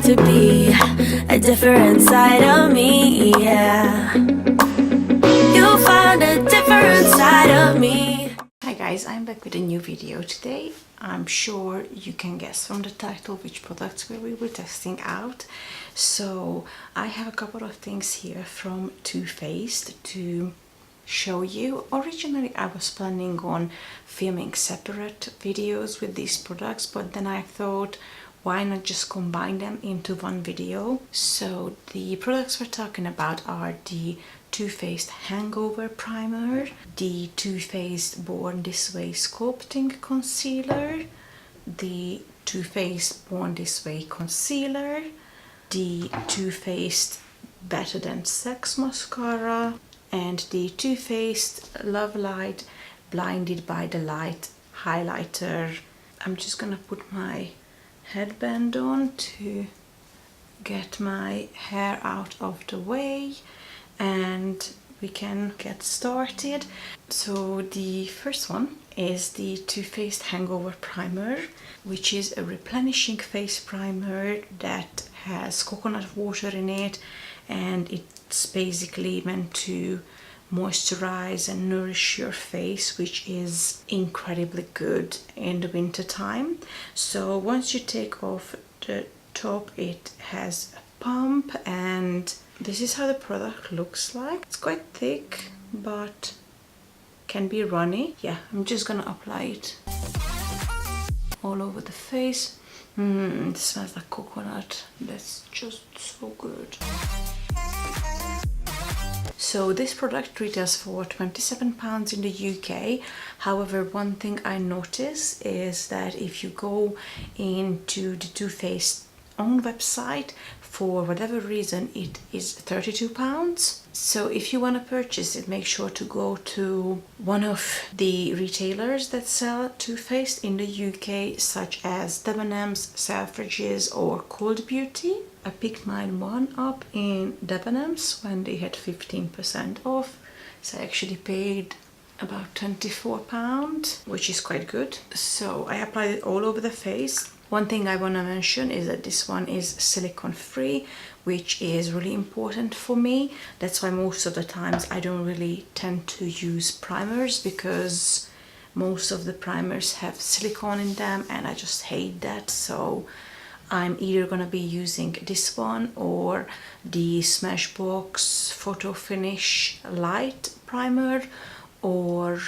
to be a different side of me, yeah. You'll find a different side of me. Hi guys, I'm back with a new video today. I'm sure you can guess from the title which products we will be testing out. So I have a couple of things here from Too Faced to show you. Originally I was planning on filming separate videos with these products, but then I thought, why not just combine them into one video? So the products we're talking about are the Too Faced Hangover Primer, the Too Faced Born This Way Sculpting Concealer, the Too Faced Born This Way Concealer, the Too Faced Better Than Sex Mascara, and the Too Faced Love Light Blinded by the Light Highlighter. I'm just gonna put my headband on to get my hair out of the way and we can get started. So the first one is the Too Faced Hangover Primer, which is a replenishing face primer that has coconut water in it, and it's basically meant to moisturize and nourish your face, which is incredibly good in the winter time. So once you take off the top, it has a pump, and this is how the product looks like. It's quite thick but can be runny. Yeah, I'm just gonna apply it all over the face. It smells like coconut. That's just so good. So this product retails for £27 in the UK. However, one thing I notice is that if you go into the Too Faced own website, for whatever reason it is £32. So if you want to purchase it, make sure to go to one of the retailers that sell Too Faced in the UK, such as Debenhams, Selfridges or Cold Beauty. I picked mine one up in Debenhams when they had 15% off, so I actually paid about £24, which is quite good. So I applied it all over the face. One thing I want to mention is that this one is silicone free, which is really important for me. That's why most of the times I don't really tend to use primers, because most of the primers have silicone in them and I just hate that. So I'm either gonna be using this one or the Smashbox Photo Finish Light Primer or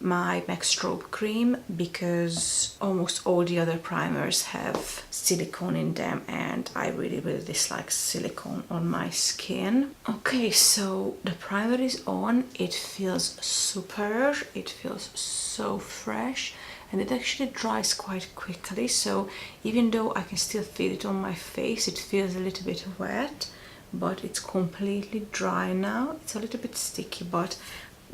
my Max Strobe Cream, because almost all the other primers have silicone in them and I really dislike silicone on my skin. Okay, so the primer is on. It feels super, it feels so fresh, and it actually dries quite quickly. So even though I can still feel it on my face, it feels a little bit wet, but it's completely dry now. It's a little bit sticky, but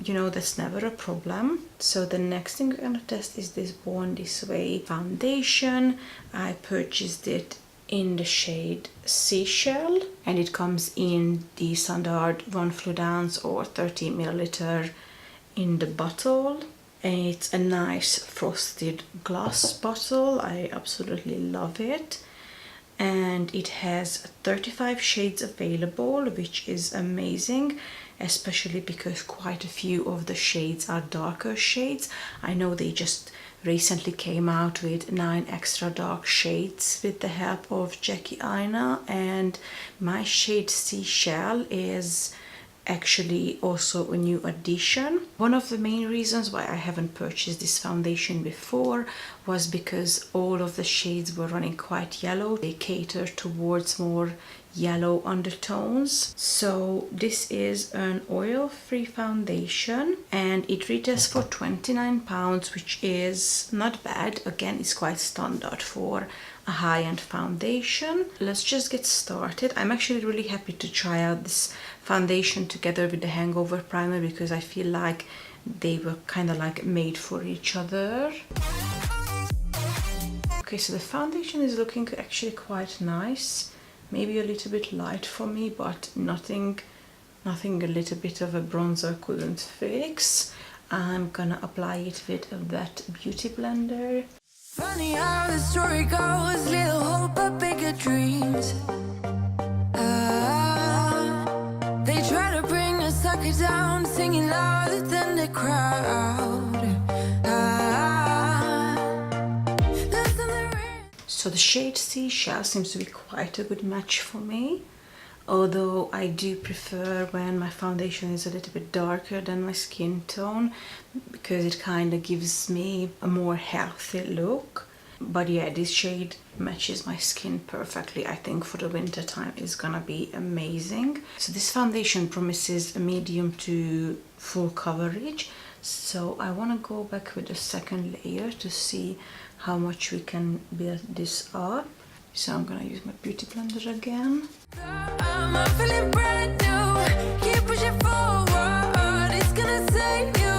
you know, that's never a problem. So the next thing we're gonna test is this Born This Way foundation. I purchased it in the shade Seashell, and it comes in the standard 1 fluid ounce or 30 milliliter in the bottle. And it's a nice frosted glass bottle. I absolutely love it. And it has 35 shades available, which is amazing, especially because quite a few of the shades are darker shades. I know they just recently came out with 9 extra dark shades with the help of Jackie Aina, and my shade Seashell is actually also a new addition. One of the main reasons why I haven't purchased this foundation before was because all of the shades were running quite yellow. They cater towards more yellow undertones. So this is an oil-free foundation and it retails for £29, which is not bad. Again, it's quite standard for a high-end foundation. Let's just get started. I'm actually really happy to try out this foundation together with the Hangover Primer, because I feel like they were kind of like made for each other. Okay, so the foundation is looking actually quite nice. Maybe a little bit light for me, but nothing a little bit of a bronzer couldn't fix. I'm gonna apply it with a wet beauty blender. Funny how the story goes, little hope but bigger dreams. They try to bring a sucker down, singing louder than the crowd. So the shade Seashell seems to be quite a good match for me, although I do prefer when my foundation is a little bit darker than my skin tone, because it kind of gives me a more healthy look. But yeah, this shade matches my skin perfectly. I think for the winter time it's gonna be amazing. So this foundation promises a medium to full coverage, so I want to go back with the second layer to see how much we can build this up. So I'm gonna use my beauty blender again. I'm feeling brand new. Keep pushing forward. It's gonna save you.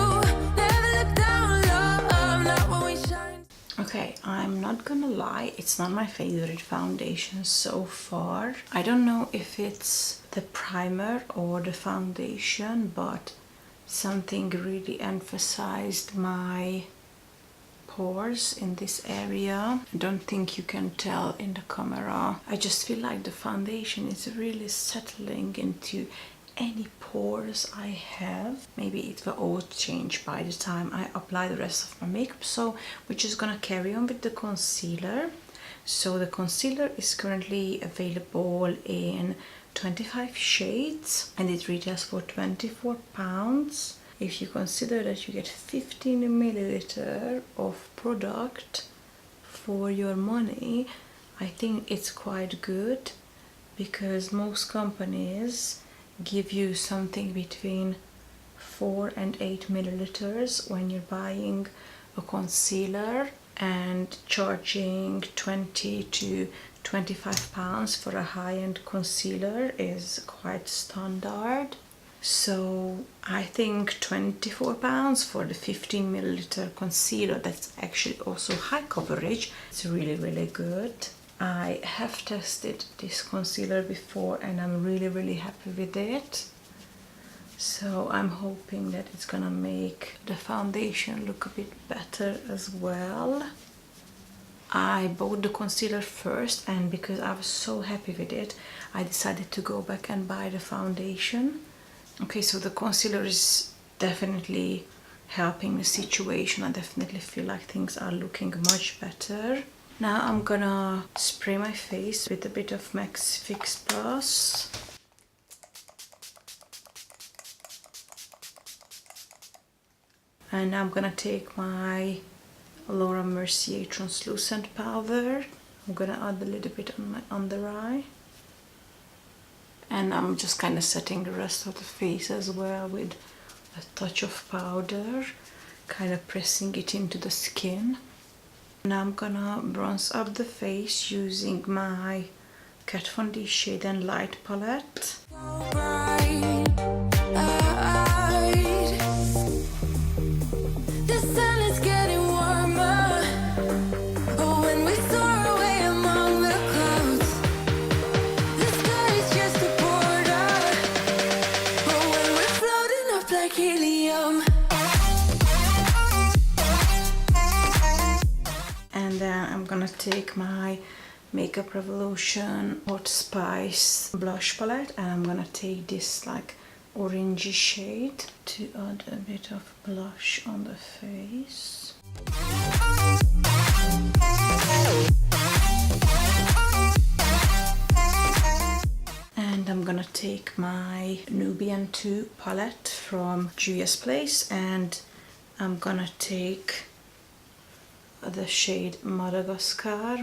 Never look down low. Not when we shine. Okay, I'm not gonna lie, it's not my favorite foundation so far. I don't know if it's the primer or the foundation, but something really emphasized my pores in this area. I don't think you can tell in the camera. I just feel like the foundation is really settling into any pores I have. Maybe it will all change by the time I apply the rest of my makeup. So we're just gonna carry on with the concealer. So the concealer is currently available in 25 shades and it retails for £24. If you consider that you get 15 milliliter of product for your money, I think it's quite good, because most companies give you something between 4 and 8 milliliters when you're buying a concealer, and charging 20 to 25 pounds for a high-end concealer is quite standard. So I think £24 for the 15 milliliter concealer, that's actually also high coverage. It's really good. I have tested this concealer before and I'm really happy with it. So I'm hoping that it's gonna make the foundation look a bit better as well. I bought the concealer first, and because I was so happy with it, I decided to go back and buy the foundation. Okay, so the concealer is definitely helping the situation. I definitely feel like things are looking much better. Now I'm gonna spray my face with a bit of Max Fix Plus. And I'm gonna take my Laura Mercier translucent powder. I'm gonna add a little bit on my under eye. And I'm just kind of setting the rest of the face as well with a touch of powder, kind of pressing it into the skin. Now I'm gonna bronze up the face using my Kat Von D Shade and Light palette. And then I'm gonna take my Makeup Revolution Hot Spice blush palette, and I'm gonna take this like orangey shade to add a bit of blush on the face. And I'm gonna take my Nubian 2 palette from Juvia's Place, and I'm gonna take the shade Madagascar.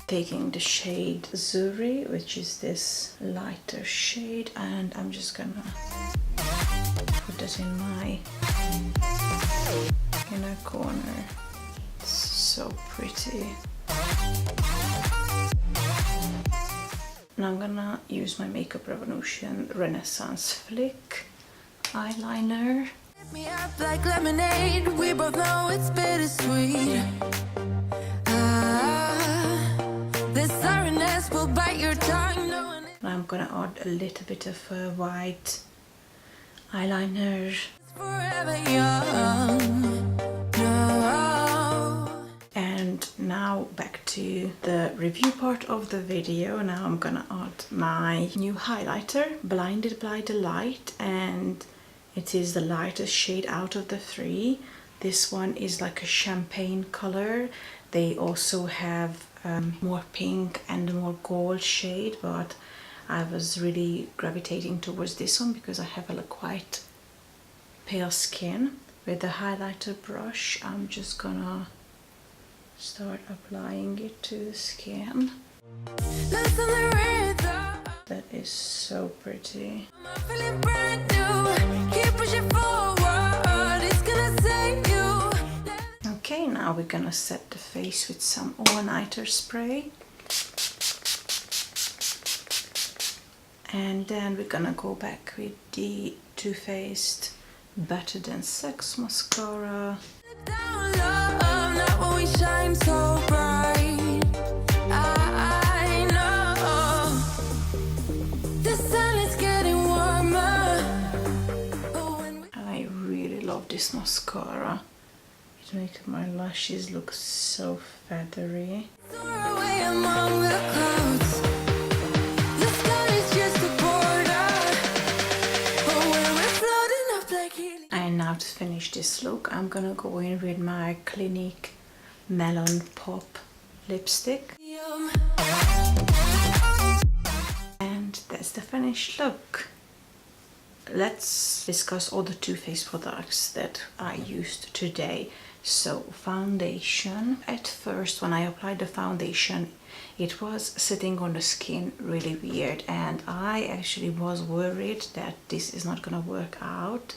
Taking the shade Zuri, which is this lighter shade, and I'm just gonna put that in my inner corner. It's so pretty. Now I'm gonna use my Makeup Revolution Renaissance Flick eyeliner. Me up like lemonade, we both know it's bittersweet. The sorrowness will bite your tongue. I'm gonna add a little bit of white eyeliner. Forever young. No. And now back to the review part of the video. Now I'm gonna add my new highlighter, Blinded by the Light, and it is the lightest shade out of the three. This one is like a champagne color. They also have more pink and more gold shade, but I was really gravitating towards this one because I have a quite pale skin. With the highlighter brush, I'm just gonna start applying it to the skin. Listen the rhythm. That is so pretty. I'm feeling brand new. Keep pushing forward. It's gonna save you. Okay, now we're gonna set the face with some all-nighter spray. And then we're gonna go back with the Too Faced Better Than Sex mascara. Down low, not when we shine so bright. I know the sun is getting warmer. But when we I really love this mascara. It makes my lashes look so feathery. soar away among the clouds, the sky is just a border. But when we're floating up like helium. And now to finish this look, I'm gonna go in with my Clinique Melon Pop lipstick. And that's the finished look. Let's discuss all the Too Faced products that I used today. So foundation. At first when I applied the foundation, it was sitting on the skin really weird, and I actually was worried that this is not gonna work out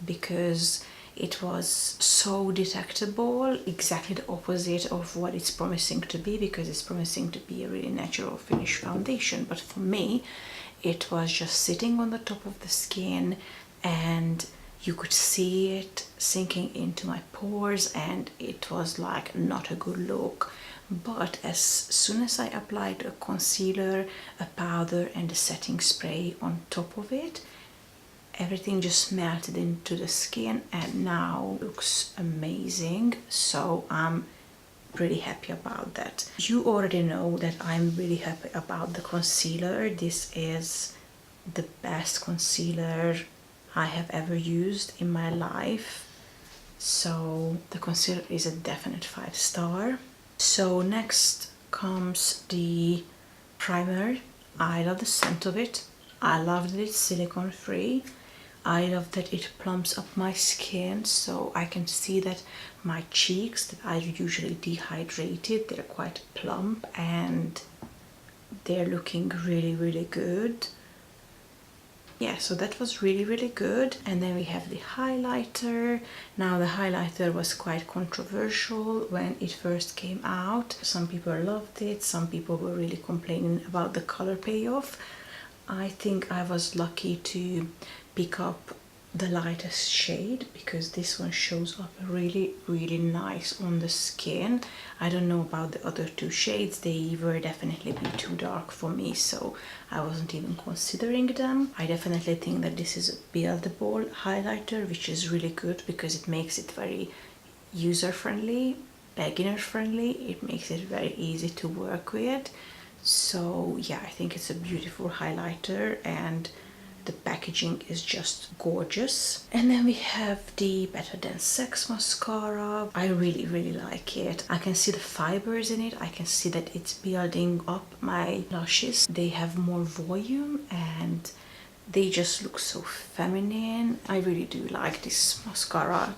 because it was so detectable, exactly the opposite of what it's promising to be, because it's promising to be a really natural finish foundation. But for me, it was just sitting on the top of the skin and you could see it sinking into my pores, and it was like not a good look. But as soon as I applied a concealer, a powder and a setting spray on top of it, everything just melted into the skin and now looks amazing. So I'm pretty happy about that. You already know that I'm really happy about the concealer. This is the best concealer I have ever used in my life. So the concealer is a definite 5-star. So next comes the primer. I love the scent of it. I love that it's silicone free. I love that it plumps up my skin, so I can see that my cheeks that are usually dehydrated, they're quite plump and they're looking really good. Yeah, so that was really good. And then we have the highlighter. Now the highlighter was quite controversial when it first came out. Some people loved it, some people were really complaining about the color payoff. I think I was lucky to pick up the lightest shade because this one shows up really nice on the skin. I don't know about the other two shades, they were definitely too dark for me, so I wasn't even considering them. I definitely think that this is a buildable highlighter, which is really good because it makes it very user-friendly, beginner-friendly. It makes it very easy to work with. So yeah, I think it's a beautiful highlighter and the packaging is just gorgeous. And then we have the Better Than Sex mascara. I really like it. I can see the fibers in it. I can see that it's building up my lashes. They have more volume and they just look so feminine. I really do like this mascara.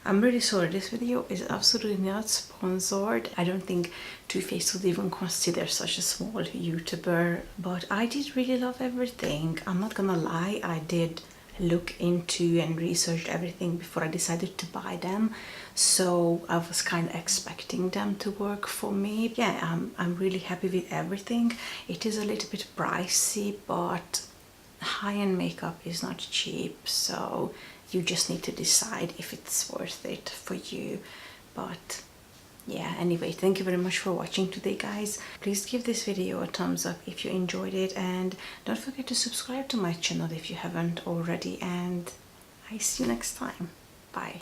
I'm really sorry, this video is absolutely not sponsored. I don't think Too Faced would even consider such a small YouTuber, but I did really love everything. I'm not gonna lie, I did look into and research everything before I decided to buy them, so I was kind of expecting them to work for me. Yeah, I'm really happy with everything. It is a little bit pricey, but high-end makeup is not cheap, so you just need to decide if it's worth it for you. But yeah, anyway, thank you very much for watching today, guys. Please give this video a thumbs up if you enjoyed it, and don't forget to subscribe to my channel if you haven't already, and I see you next time. Bye.